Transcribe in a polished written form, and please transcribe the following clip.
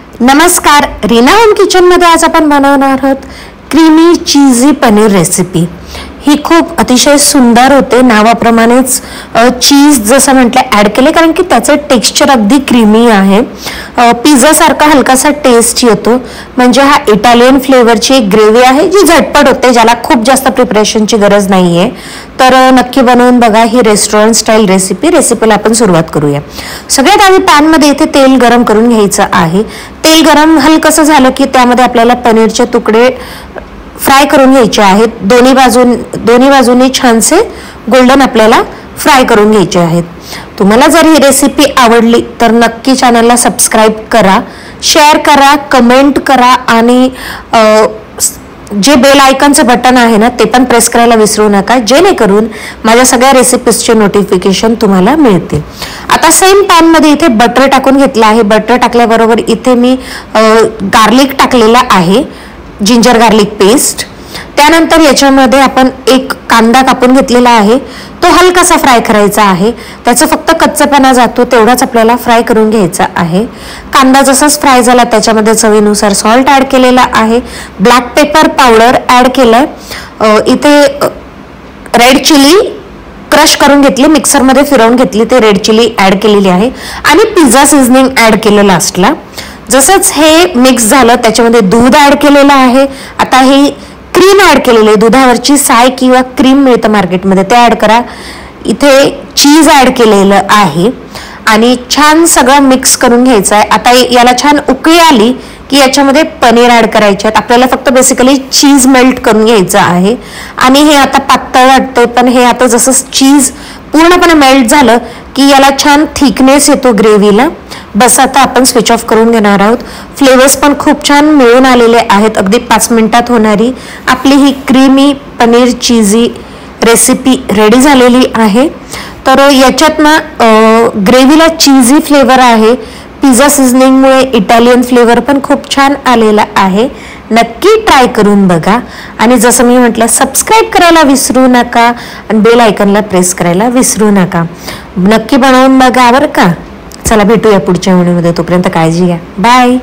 नमस्कार, Reena home kitchen मध्ये आज आपण बनवणार आहोत क्रीमी चीजी पनीर रेसिपी। ही खूप अतिशय सुंदर होते। नावाप्रमाणेच चीज जसं म्हटलं ऍड केले कारण की त्याचं टेक्स्चर अगदी क्रीमी आहे। पिझ्झा सारखा हलकासा टेस्ट येतो। म्हणजे हा इटालियन फ्लेवरची एक ग्रेव्ही आहे जी झटपट होते, ज्याला खूप जास्त प्रिपरेशनची गरज नाहीये। तर नक्की बनवून बघा ही रेस्टॉरंट स्टाईल रेसिपीला आपण सुरुवात करूया। सगळ्यात आधी पॅन मध्ये इथे तेल गरम करून घ्यायचं आहे। तेल गरम हलकसं झालं की त्यामध्ये आपल्याला पनीरचे तुकडे फ्राय करून घ्यायचे आहेत। दोन्ही बाजूने छानसे गोल्डन आपल्याला फ्राय करून घ्यायचे आहेत। तुम्हाला जर ही रेसिपी आवडली तर नक्की चॅनलला सबस्क्राइब करा, शेअर करा, कमेंट करा आणि जे बेल आयकॉनचं बटन आहे ना ते पण प्रेस करायला विसरू नका, जेणेकरून माझ्या सगळ्या रेसिपीजचे नोटिफिकेशन तुम्हाला मिळतील। आता सेम पॅन मध्ये इथे बटर टाकून घेतला आहे। बटर टाकल्याबरोबर इथे मी गार्लिक टाकलेला आहे, जिंजर गार्लिक पेस्ट। त्यानंतर याच्यामध्ये आपण एक कांदा कापून घेतलेला आहे, तो हलकासा फ्राय करायचा आहे। त्याचा फक्त कच्चापणा जातो तेवढाच आपल्याला फ्राय करून घ्यायचा आहे। कांदा जसाच फ्राय झाला त्याच्यामध्ये चवीनुसार सॉल्ट ऍड केलेला आहे, ब्लॅक पेपर पावडर ऍड केलाय, इथे रेड चिली क्रश करून घेतली, मिक्सर मध्ये फिरवून घेतली, ते रेड चिली ऍड केलेली आहे आणि पिझ्झा सीझनिंग ऍड केलं लास्टला। जसंच हे मिक्स झालं त्याच्यामध्ये दूध ऍड केलेलं आहे। आता ही क्रीम ऍड केलेली आहे, दुधावरची साय किंवा क्रीम मिळतं मार्केटमध्ये, ते ऍड करा। इथे चीज ऍड केलेलं आहे आणि छान सगळं मिक्स करून घ्यायचं आहे। आता याला छान उकळी आली की याच्यामध्ये पनीर ऍड करायचे आहेत। आपल्याला फक्त बेसिकली चीज मेल्ट करून घ्यायचं आहे आणि हे आता पातळ वाटतंय, पण हे आता जसं चीज पूर्णपणे मेल्ट झालं की याला छान थिकनेस येतो ग्रेव्हीला। बस आता आपण स्विच ऑफ करून घेणार आहोत। फ्लेवर्स पण खूप छान मिळून आलेले आहेत। अगदी 5 मिनिटात होणारी आपली ही क्रीमी पनीर चीजी रेसिपी रेडी झालेली आहे। तर याच्यात ना ग्रेव्हीला चीजी फ्लेवर आहे, पिझ्झा सीझनिंगमुळे इटालियन फ्लेवर पण खूप छान आलेला आहे। नक्की ट्राय करून बघा आणि जसं मी म्हटलं सबस्क्राइब करायला विसरू नका आणि बेल आयकॉनला प्रेस करायला विसरू नका। नक्की बनवून बघा बरं का। चला भेटूया पुढच्या व्हिडिओमध्ये, तोपर्यंत काळजी घ्या, बाय।